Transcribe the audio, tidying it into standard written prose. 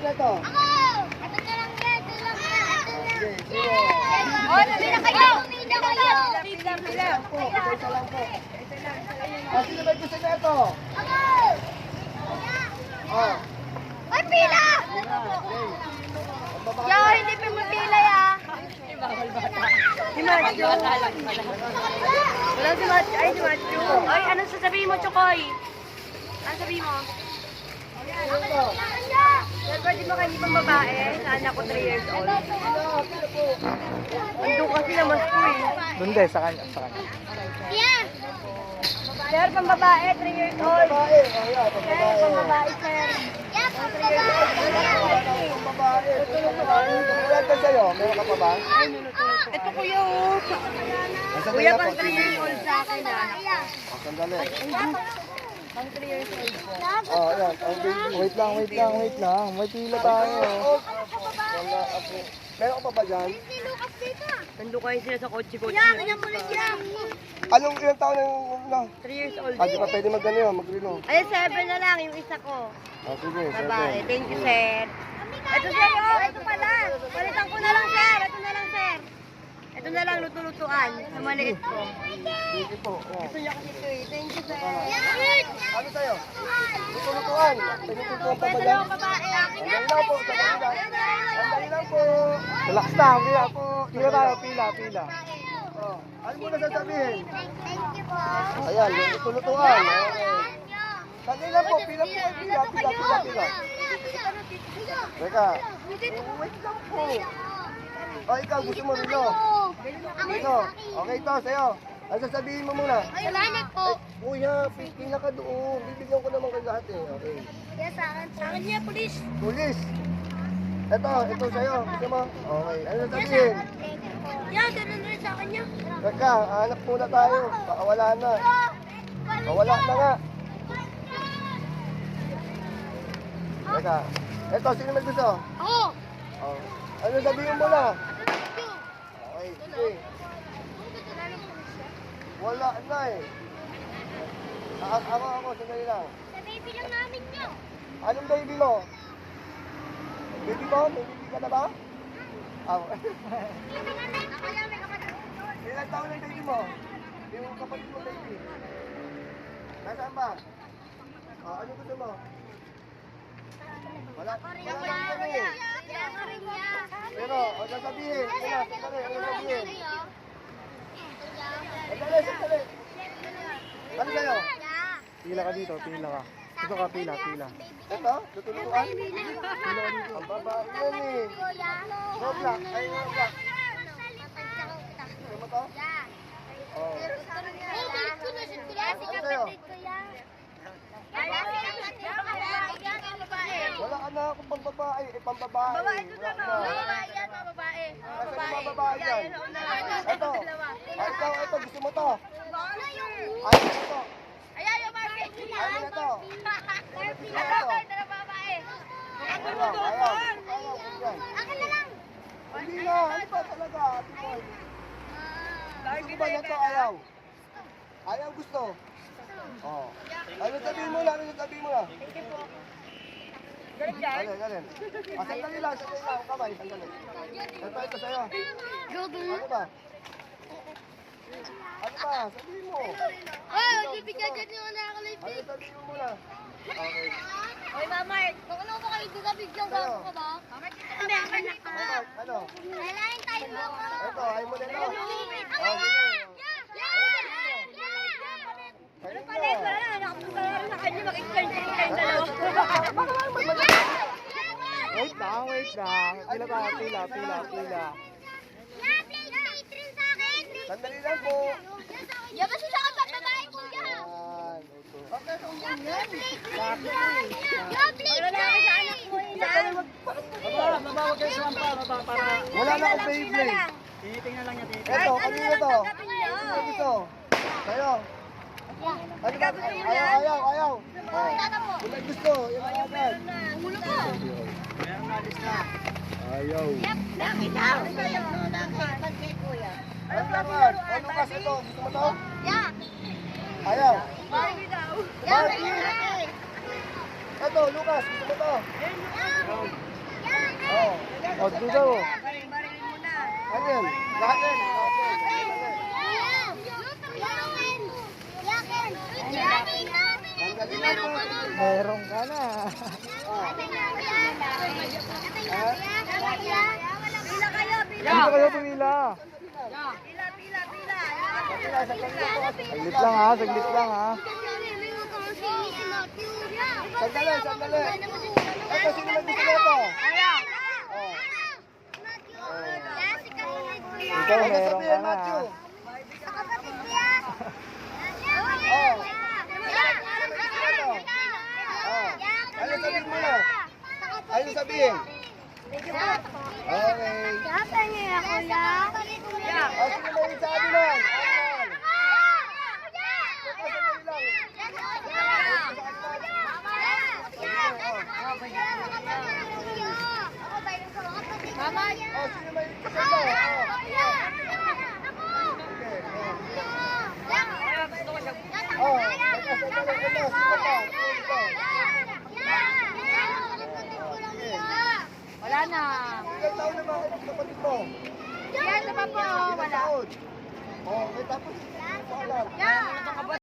gusto na to? Ako! Ito na lang yan. Ito lang yan. Okay, sino? Oh, pila kayo! Pila kayo! Isa lang po. Isa lang po. Sino ba gusto na to? Ako! Oh. Ay, pila! Okay. Ang babae. Yo, hindi pa mapila ya. Si Macho. Wala si Macho. Ay, si Macho. Ay, ano sasabihin mo, Chokoy? Ano sabihin mo? Sino to? Sir, pwede mo kayo pang babae? Sa anak ko 3 years old. Sino po? Ando kasi na mas ko eh. Hindi, sa kanya, sa kanya. Yan! Sir, pang babae, 3 years old. Babae. Oh, yan. Ang Sir, babae. pang babae, sir. Yan, pang babae! Ang babae. Meron ka sa'yo? Meron ka pa ba? Ito kuya oh. Nasa Kuya, kanya pang po. 3 years old sa akin ah. Sandali. Pang 3 years old po. Oh, yan. Wait lang. May pila tayo. Wala ako. Meron ka pa ba dyan? Si Lucas dito. Nando kayo sila sa kotse-kotse. Yan, kanya mo na siya. Anong ilang taon na yung na? 3 years old. Di pa pwede mag-ano yun, mag-rino. Ay, 7 na lang yung isa ko. Sige, Babae. sige. Thank you, sir. Ito, sir, oh. Ito pala. Palitan ko na lang, sir. Ito na lang, sir. Ito na lang, luto-lutuan. Sa maliit ko. Sige po. Oh. Gusto niya kasi ito eh. Thank you, sir. Ano sa'yo? Lutuan. Pinututuan pa ba Ito yan? lang, babae. Sandali lang po, sandali lang po. Relax lang, pila po. Pila tayo, pila. Oh. Ano mo na sasabihin? Thank you po. Ayan, lutuan. Okay. Sandali lang po, pila. Teka. Wait lang po. Oh, ikaw, gusto mo rino? Rino. Okay, ito, sa'yo. Ano sasabihin mo muna? Salamat po. Kuya, pila ka doon. Bibigyan ko naman kayo lahat eh. Okay. Yan sa akin. Sa akin niya, pulis. Pulis. Ito sa'yo. Gusto mo? Okay. Ano sasabihin? Thank you po. Yan, ganun rin sa akin niya. Teka, hanap muna tayo. Baka wala na. Wala na nga. Teka. Ito, sino may gusto? Ako. Oh. Ano sabihin mo na? Okay, sige. Wala na eh. Ako, sandali lang. Sa baby lang namin niyo. Anong baby mo? Baby mo? May baby ka na ba? Ako. Ilang taon na yung baby mo? Yung kapatid mo baby. Nasaan ba? Oh, ano gusto mo? Wala kami eh. Pero, ano sabihin? Ano sabihin? Sandali. Ano sa'yo? Pila ka dito, pila ka. Dito ka, pila. Ito? Tutuluan? Ang babae yan eh. Robla. Ay, robla. Ano mo to? Oh. Wala ka na akong pang-babae. Pang-babae. Babae ko na, no? Wala Babae yan, mga babae. Nasaan yung mga babae dyan? Ito. Ito. Gusto mo to? Ayaw mo to? Ayan yung Barbie. Ayaw mo na to? Ayaw na babae. Ayaw. Yan. Akin na lang. Hindi na. Ano ba talaga? Ate Boy? Gusto ba na to? Ayaw. Ayaw gusto. Oh. Ano sabihin mo na? Galing. Sandali lang. Kamay, sandali. Ito sa'yo. Ano ba? Sabihin mo. Oh, bibigyan dyan yung anak ko live. Ano sabihin mo muna? Okay. Oy, Mama, Kung ano ba kayo, di ka bigyan Sa'yo. gago ka ba? Ano? Kailangan tayo mo. Ito, ayaw mo na ito. Kainin mo. Wala na kanya mag-exchange kayong dalawa. Wait lang. Pila tayo, pila. Sandali lang po. Ya, basta sa kapag-babae, kuya. Yan. Okay, Ya, please, Wala na sa anak mo. Mabawag kayo sa lampa, para Wala na akong Beyblade. titingnan lang niya dito. Ito, kanina to. Ano gusto? Sa'yo. Ano ba? Ayaw. Oh. Kung may gusto, yung agad. Ulo ko. Meron na, alis na. Ayaw. Nakita. Ano naman? Ano kasi ito? Gusto mo to? Ya. Ayaw. Barbie daw. Barbie. Ito, Lucas. Gusto mo to? Oh. O, dito. Barilin mo na. Ano yan? Lahat yan. Tanggalin na ito. Meron ka na. Pila kayo, pila. Dito kayo pumila. Pila, pila, pila. Saglit lang ha, saglit lang ha. Sandali, sandali. Ito, sino may gusto nito? Oh. Ikaw Ano meron ka sabihin, na Matthew? ha. Ano sabihin mo na? Ano sabihin? Okay. Oh, sino may sabi nun? Mama, Oh, sino may gusto nito? Oh, Wala na. ilang taon na mga kapatid mo? Yan, ito pa po. Ilang Wala. taon? Oh, may tapos. Wala. Yan.